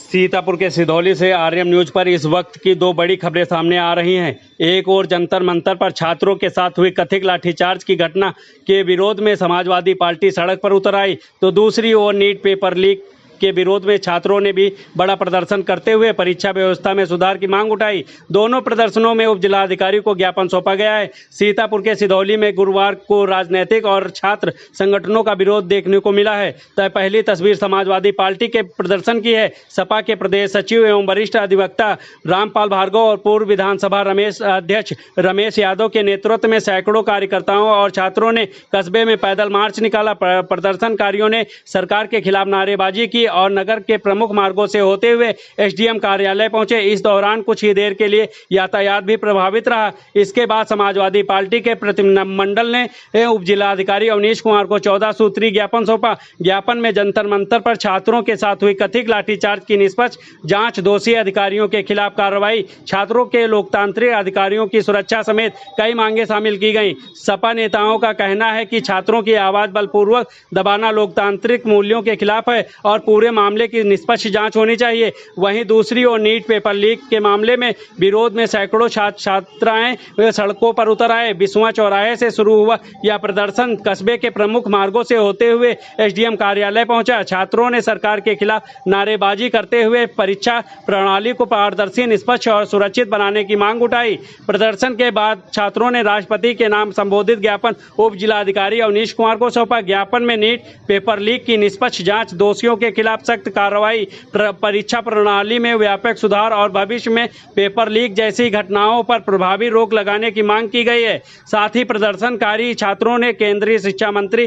सीतापुर के सिधौली से RM news पर इस वक्त की दो बड़ी खबरें सामने आ रही हैं। एक ओर जंतर मंतर पर छात्रों के साथ हुई कथित लाठीचार्ज की घटना के विरोध में समाजवादी पार्टी सड़क पर उतर आई, तो दूसरी ओर नीट पेपर लीक के विरोध में छात्रों ने भी बड़ा प्रदर्शन करते हुए परीक्षा व्यवस्था में सुधार की मांग उठाई। दोनों प्रदर्शनों में उप जिलाधिकारी को ज्ञापन सौंपा गया है। सीतापुर के सिधौली में गुरुवार को राजनीतिक और छात्र संगठनों का विरोध देखने को मिला है। तो पहली तस्वीर समाजवादी पार्टी के प्रदर्शन की है। सपा के प्रदेश सचिव एवं वरिष्ठ अधिवक्ता रामपाल भार्गव और पूर्व विधानसभा अध्यक्ष रमेश यादव के नेतृत्व में सैकड़ों कार्यकर्ताओं और छात्रों ने कस्बे में पैदल मार्च निकाला। प्रदर्शनकारियों ने सरकार के खिलाफ नारेबाजी की और नगर के प्रमुख मार्गों से होते हुए एसडीएम कार्यालय पहुंचे। इस दौरान कुछ ही देर के लिए यातायात भी प्रभावित रहा। इसके बाद समाजवादी पार्टी के प्रतिनिधिमंडल ने उप जिलाधिकारी अवनीश कुमार को 14 सूत्री ज्ञापन सौंपा। ज्ञापन में जंतर मंतर पर छात्रों के साथ हुई कथित लाठीचार्ज की निष्पक्ष जांच, दोषी अधिकारियों के खिलाफ कार्रवाई, छात्रों के लोकतांत्रिक अधिकारियों की सुरक्षा समेत कई मांगे शामिल की गई। सपा नेताओं का कहना है कि छात्रों की आवाज बलपूर्वक दबाना लोकतांत्रिक मूल्यों के खिलाफ है और पूरे मामले की निष्पक्ष जांच होनी चाहिए। वहीं दूसरी ओर नीट पेपर लीक के मामले में विरोध में सैकड़ों छात्राएं सड़कों पर उतर आए। बिस्वा चौराहे से शुरू हुआ यह प्रदर्शन कस्बे के प्रमुख मार्गों से होते हुए एसडीएम कार्यालय पहुंचा। छात्रों ने सरकार के खिलाफ नारेबाजी करते हुए परीक्षा प्रणाली को पारदर्शी, निष्पक्ष और सुरक्षित बनाने की मांग उठाई। प्रदर्शन के बाद छात्रों ने राष्ट्रपति के नाम संबोधित ज्ञापन उप जिलाधिकारी अवनीश कुमार को सौंपा। ज्ञापन में नीट पेपर लीक की निष्पक्ष जांच, दोषियों के खिलाफ सख्त कार्रवाई, परीक्षा प्रणाली में व्यापक सुधार और भविष्य में पेपर लीक जैसी घटनाओं पर प्रभावी रोक लगाने की मांग की गई है। साथ ही प्रदर्शनकारी छात्रों ने केंद्रीय शिक्षा मंत्री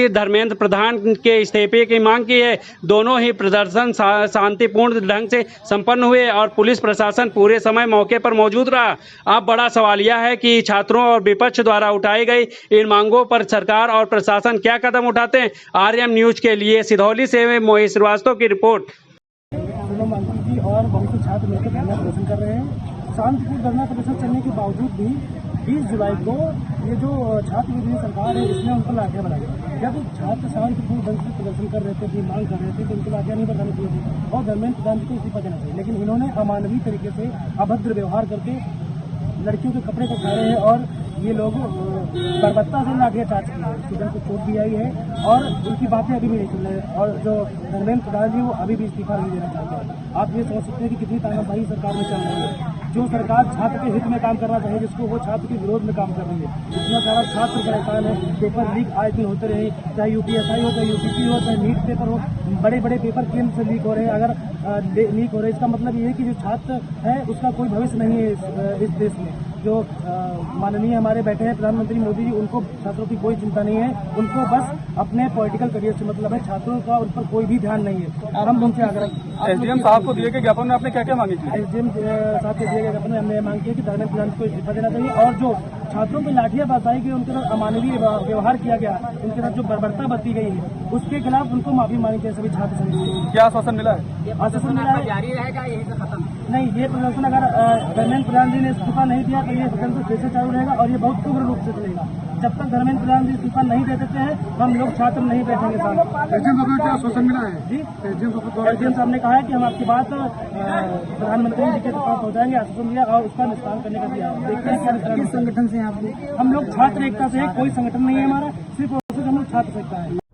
धर्मेंद्र प्रधान के इस्तीफे की मांग की है। दोनों ही प्रदर्शन शांतिपूर्ण ढंग से संपन्न हुए और पुलिस प्रशासन पूरे समय मौके पर मौजूद रहा। अब बड़ा सवाल यह है कि छात्रों और विपक्ष द्वारा उठाई गई इन मांगों पर सरकार और प्रशासन क्या कदम उठाते हैं। आरएम न्यूज के लिए सिधौली से मोहित श्रीवास्तव की रिपोर्ट। मंत्री जी और बहुत से छात्र मिलकर धरना प्रदर्शन कर रहे हैं। शांतिपूर्ण धरना प्रदर्शन चलने के बावजूद भी 20 जुलाई को ये जो छात्र विरोधी सरकार है इसने उन पर लाठियां बनाई। जब छात्र शांतिपूर्ण ढंग से प्रदर्शन कर रहे थे, अपनी मांग कर रहे थे, तो उनको लाठियां नहीं बरसानी चाहिए थी और धर्मेंद्र प्रधान को इस्तीफा देना चाहिए। लेकिन इन्होंने अमानवीय तरीके से अभद्र व्यवहार करके लड़कियों के कपड़े को खा रहे हैं और ये लोग बर्बरता से लाठियाचार्ज किए हैं। स्टूडेंट को चोट भी आई है और उनकी बातें अभी भी नहीं सुन रहे और जो धर्मेंद्र प्रधान जी वो अभी भी इस्तीफा नहीं देना चाहते हैं। आप ये सोच सकते हैं कि कितनी तानाशाही सरकार में चल रही है। जो सरकार छात्र के हित में काम करना चाहिए, जिसको वो छात्र के विरोध में काम कर रही है। इतना सारा छात्र परेशान है, पेपर लीक आए दिन होते रहे, चाहे यूपीएसआई हो, चाहे यूपीपी हो, चाहे नीट पेपर हो, बड़े बड़े पेपर केंद्र से लीक हो रहे हैं। अगर लीक हो रहे हैं इसका मतलब ये है कि जो छात्र है उसका कोई भविष्य नहीं है इस देश में। जो माननीय हमारे बैठे हैं प्रधानमंत्री मोदी जी, उनको छात्रों की कोई चिंता नहीं है। उनको बस अपने पॉलिटिकल करियर से मतलब है, छात्रों का उन पर कोई भी ध्यान नहीं है। हम उनसे आग्रह एसडीएम साहब को दिए गए ज्ञापन में आपने क्या क्या मांगी थी? एसडीएम साहब को दिए गए ज्ञापन में हमने मांग की कि धर्मेंद्र प्रधान को इस्तीफा देना चाहिए और जो छात्रों पर लाठियां बरसाई गई, उनके साथ अमानवीय व्यवहार किया गया, उनके साथ जो बर्बरता बरती गई है उसके खिलाफ उनको माफी मांगनी चाहिए सभी छात्र समिति। क्या आश्वासन मिला है? आश्वासन मिला है जारी रहेगा, यही से खत्म नहीं। ये प्रदर्शन अगर धर्मेंद्र प्रधान जी ने इस्तीफा नहीं दिया तो ये प्रदर्शन फिर से चालू रहेगा और ये बहुत तीव्र रूप से चलेगा। जब तक धर्मेंद्र प्रधान जी इस्तीफा नहीं दे देते हैं हम लोग छात्र नहीं बैठेंगे साथ। एसडीएम साहब ने क्या आश्वासन मिला है? जी, एसडीएम साहब ने कहा है कि हम आपकी बात प्रधानमंत्री जी के पास पहुंचाएंगे, आश्वासन दिया और उसका निस्तारण करने का दिया। देखते हैं क्या किस संगठन से आप लोग? हम लोग छात्र एकता से है, कोई संगठन नहीं है हमारा, सिर्फ हम लोग छात्र एकता है।